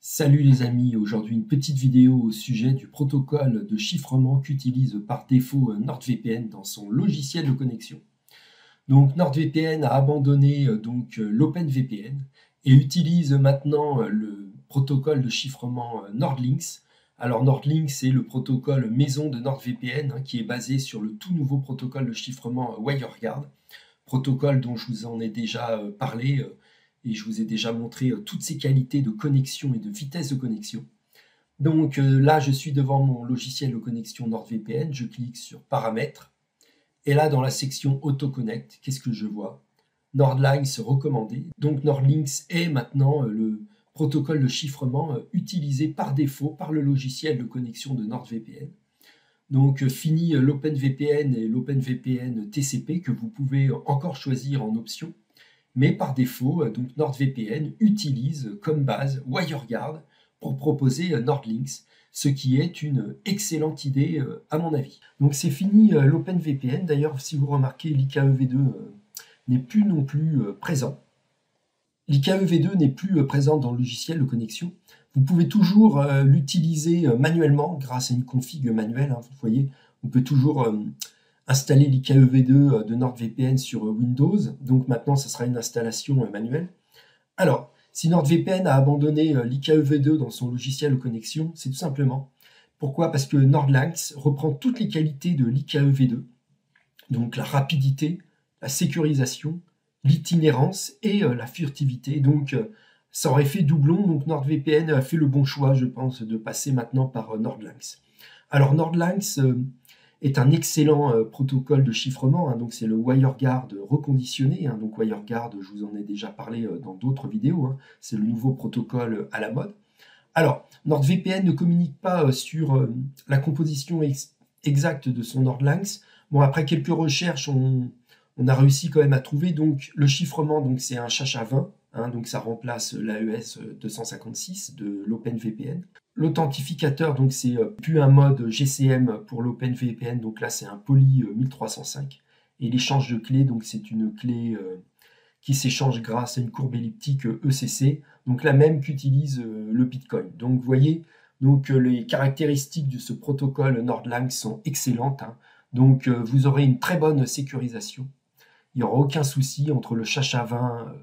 Salut les amis, aujourd'hui une petite vidéo au sujet du protocole de chiffrement qu'utilise par défaut NordVPN dans son logiciel de connexion. Donc NordVPN a abandonné l'OpenVPN et utilise maintenant le protocole de chiffrement NordLynx. Alors NordLynx c'est le protocole maison de NordVPN qui est basé sur le tout nouveau protocole de chiffrement WireGuard, protocole dont je vous en ai déjà parlé et je vous ai déjà montré toutes ses qualités de connexion et de vitesse de connexion. Donc là, je suis devant mon logiciel de connexion NordVPN, je clique sur Paramètres, et là, dans la section AutoConnect, qu'est-ce que je vois? NordLynx recommandé. Donc NordLynx est maintenant le protocole de chiffrement utilisé par défaut par le logiciel de connexion de NordVPN. Donc fini l'OpenVPN et l'OpenVPN TCP que vous pouvez encore choisir en option. Mais par défaut, donc NordVPN utilise comme base WireGuard pour proposer NordLynx, ce qui est une excellente idée à mon avis. Donc c'est fini l'OpenVPN. D'ailleurs, si vous remarquez, l'IKEv2 n'est plus non plus présent. L'IKEv2 n'est plus présent dans le logiciel de connexion. Vous pouvez toujours l'utiliser manuellement grâce à une config manuelle. Vous voyez, on peut toujours installer l'IKEv2 de NordVPN sur Windows. Donc maintenant, ce sera une installation manuelle. Alors, si NordVPN a abandonné l'IKEv2 dans son logiciel de connexion, c'est tout simplement. Pourquoi? Parce que NordLynx reprend toutes les qualités de l'IKEv2. Donc la rapidité, la sécurisation, l'itinérance et la furtivité. Donc ça aurait fait doublon. Donc NordVPN a fait le bon choix, je pense, de passer maintenant par NordLynx. Alors NordLynx est un excellent protocole de chiffrement, donc c'est le WireGuard reconditionné, donc WireGuard, je vous en ai déjà parlé dans d'autres vidéos, c'est le nouveau protocole à la mode. Alors, NordVPN ne communique pas sur la composition exacte de son NordLynx. Bon, après quelques recherches, on a réussi quand même à trouver, donc le chiffrement, donc c'est un SHA-20, donc ça remplace l'AES 256 de l'OpenVPN. L'authentificateur, donc c'est plus un mode GCM pour l'OpenVPN, donc là c'est un Poly 1305. Et l'échange de clés, donc c'est une clé qui s'échange grâce à une courbe elliptique ECC, donc la même qu'utilise le Bitcoin. Donc vous voyez, donc les caractéristiques de ce protocole NordLynx sont excellentes. Donc vous aurez une très bonne sécurisation. Il n'y aura aucun souci entre le SHA-20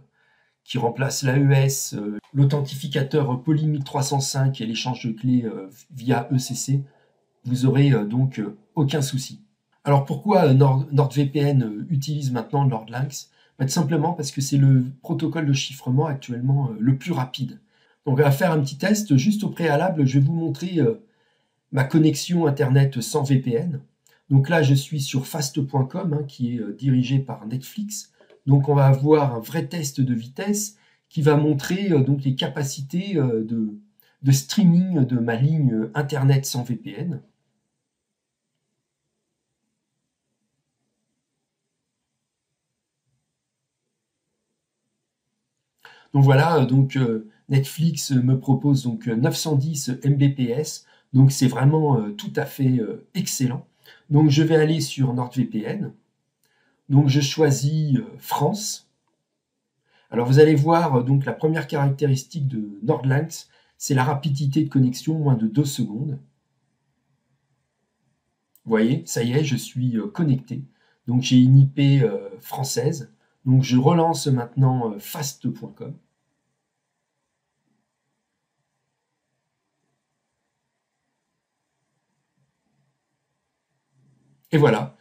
qui remplace l'AES, l'authentificateur Poly 1305 et l'échange de clés via ECC. Vous aurez donc aucun souci. Alors pourquoi NordVPN utilise maintenant NordLynx? Tout simplement parce que c'est le protocole de chiffrement actuellement le plus rapide. Donc on va faire un petit test. Juste au préalable, je vais vous montrer ma connexion Internet sans VPN. Donc là, je suis sur fast.com, qui est dirigé par Netflix. Donc on va avoir un vrai test de vitesse qui va montrer donc les capacités de streaming de ma ligne Internet sans VPN. Donc voilà, donc Netflix me propose donc 910 Mbps, donc c'est vraiment tout à fait excellent. Donc je vais aller sur NordVPN, donc je choisis France. Alors vous allez voir donc la première caractéristique de NordLynx, c'est la rapidité de connexion, moins de 2 secondes. Vous voyez, ça y est, je suis connecté. Donc j'ai une IP française. Donc je relance maintenant fast.com. Et voilà,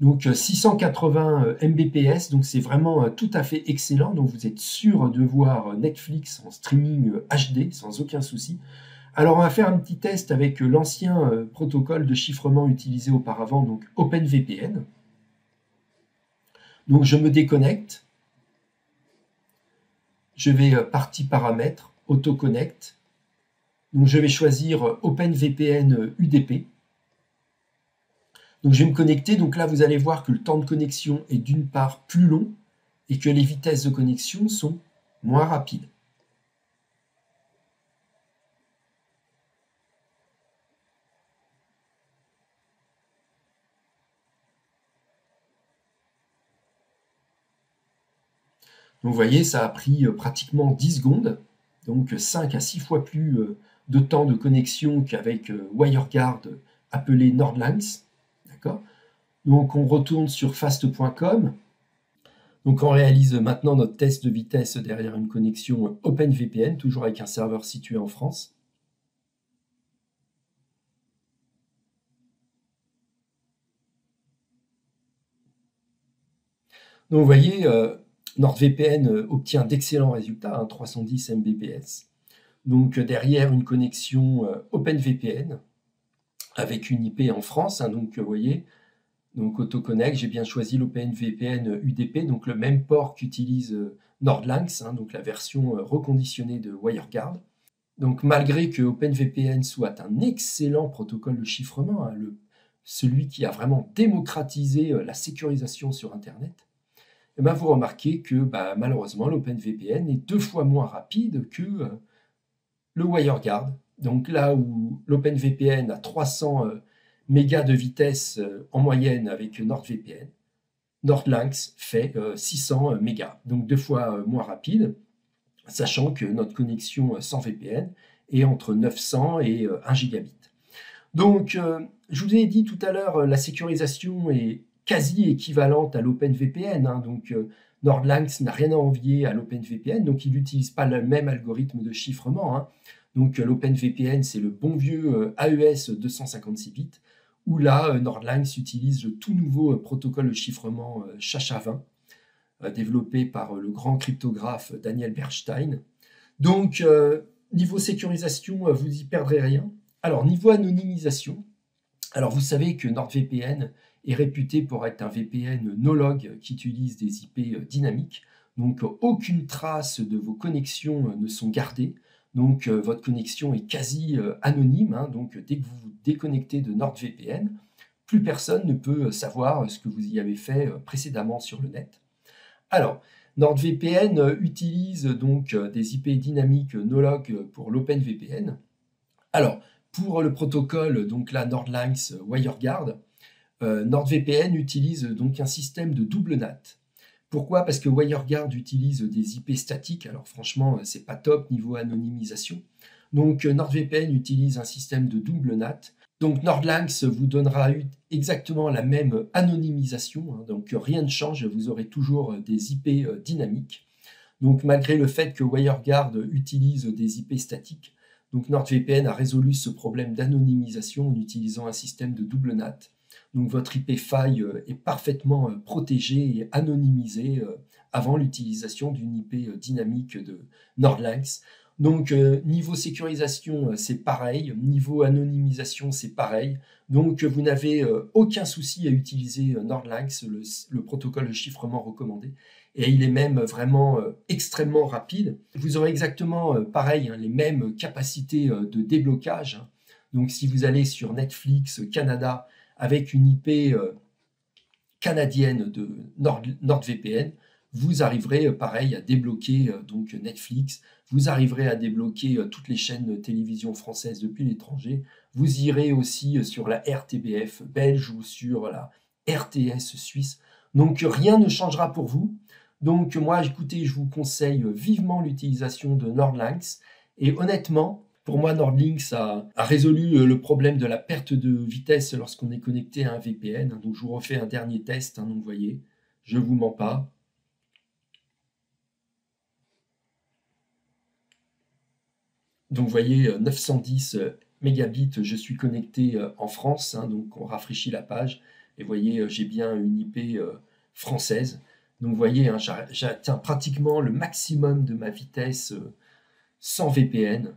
donc 680 Mbps, donc c'est vraiment tout à fait excellent. Donc vous êtes sûr de voir Netflix en streaming HD sans aucun souci. Alors on va faire un petit test avec l'ancien protocole de chiffrement utilisé auparavant, donc OpenVPN. Donc je me déconnecte. Je vais partie paramètres, AutoConnect. Donc je vais choisir OpenVPN UDP. Donc je vais me connecter, donc là vous allez voir que le temps de connexion est d'une part plus long et que les vitesses de connexion sont moins rapides. Donc vous voyez, ça a pris pratiquement 10 secondes. donc 5 à 6 fois plus de temps de connexion qu'avec WireGuard appelé NordLynx. D'accord ? Donc on retourne sur fast.com. Donc on réalise maintenant notre test de vitesse derrière une connexion OpenVPN, toujours avec un serveur situé en France. Donc vous voyez, NordVPN obtient d'excellents résultats, 310 Mbps. Donc derrière une connexion OpenVPN avec une IP en France, donc vous voyez, donc AutoConnect, j'ai bien choisi l'OpenVPN UDP, donc le même port qu'utilise NordLynx, donc la version reconditionnée de WireGuard. Donc malgré que OpenVPN soit un excellent protocole de chiffrement, celui qui a vraiment démocratisé la sécurisation sur Internet, et vous remarquez que malheureusement l'OpenVPN est 2 fois moins rapide que le WireGuard. Donc là où l'OpenVPN a 300 mégas de vitesse en moyenne avec NordVPN, NordLynx fait 600 mégas, donc 2 fois moins rapide, sachant que notre connexion sans VPN est entre 900 et 1 gigabit. Donc, je vous ai dit tout à l'heure, la sécurisation est quasi équivalente à l'OpenVPN. Donc, NordLynx n'a rien à envier à l'OpenVPN, donc il n'utilise pas le même algorithme de chiffrement. Donc, l'OpenVPN, c'est le bon vieux AES 256 bits, où là, NordLynx utilise le tout nouveau protocole de chiffrement SHA-20, développé par le grand cryptographe Daniel Bernstein. Donc, niveau sécurisation, vous n'y perdrez rien. Alors, niveau anonymisation, alors vous savez que NordVPN est réputé pour être un VPN no-log qui utilise des IP dynamiques. Donc, aucune trace de vos connexions ne sont gardées. Donc, votre connexion est quasi anonyme. Donc, dès que vous vous déconnectez de NordVPN, plus personne ne peut savoir ce que vous y avez fait précédemment sur le net. Alors, NordVPN utilise donc des IP dynamiques no-log pour l'OpenVPN. Alors, pour le protocole, donc la NordLynx WireGuard, NordVPN utilise donc un système de double NAT. Pourquoi ? Parce que WireGuard utilise des IP statiques. Alors franchement, c'est pas top niveau anonymisation. Donc NordVPN utilise un système de double NAT. Donc NordLynx vous donnera exactement la même anonymisation. Donc rien ne change, vous aurez toujours des IP dynamiques. Donc malgré le fait que WireGuard utilise des IP statiques, donc NordVPN a résolu ce problème d'anonymisation en utilisant un système de double NAT. Donc votre IP faille est parfaitement protégée et anonymisée avant l'utilisation d'une IP dynamique de NordLynx. Donc niveau sécurisation, c'est pareil, niveau anonymisation, c'est pareil. Donc vous n'avez aucun souci à utiliser NordLynx, le protocole de chiffrement recommandé. Et il est même vraiment extrêmement rapide. Vous aurez exactement pareil, les mêmes capacités de déblocage. Donc si vous allez sur Netflix Canada avec une IP canadienne de NordVPN, vous arriverez pareil à débloquer donc Netflix, vous arriverez à débloquer toutes les chaînes de télévision françaises depuis l'étranger, vous irez aussi sur la RTBF belge ou sur la RTS suisse. Donc rien ne changera pour vous. Donc moi, écoutez, je vous conseille vivement l'utilisation de NordLynx. Et honnêtement, pour moi, NordLynx a résolu le problème de la perte de vitesse lorsqu'on est connecté à un VPN. Donc je vous refais un dernier test. Donc vous voyez, je ne vous mens pas. Donc vous voyez, 910 mégabits, je suis connecté en France. Donc on rafraîchit la page. Et vous voyez, j'ai bien une IP française. Donc vous voyez, j'atteins pratiquement le maximum de ma vitesse sans VPN.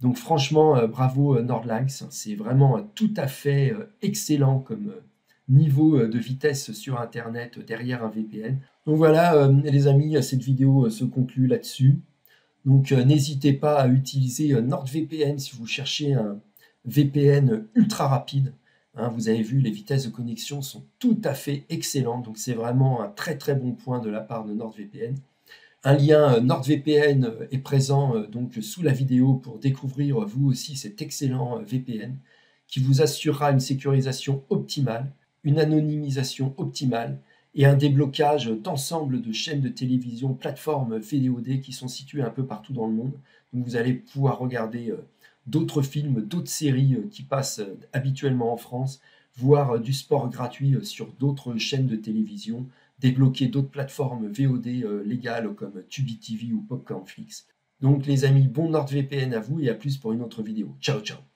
Donc franchement, bravo NordLynx, c'est vraiment tout à fait excellent comme niveau de vitesse sur Internet derrière un VPN. Donc voilà les amis, cette vidéo se conclut là-dessus. Donc n'hésitez pas à utiliser NordVPN si vous cherchez un VPN ultra rapide. Vous avez vu, les vitesses de connexion sont tout à fait excellentes, donc c'est vraiment un très très bon point de la part de NordVPN. Un lien NordVPN est présent donc sous la vidéo pour découvrir vous aussi cet excellent VPN qui vous assurera une sécurisation optimale, une anonymisation optimale et un déblocage d'ensemble de chaînes de télévision, plateformes VOD qui sont situées un peu partout dans le monde. Donc vous allez pouvoir regarder d'autres films, d'autres séries qui passent habituellement en France, voir du sport gratuit sur d'autres chaînes de télévision, débloquer d'autres plateformes VOD légales comme Tubi TV ou Popcornflix. Donc les amis, bon NordVPN à vous et à plus pour une autre vidéo. Ciao ciao.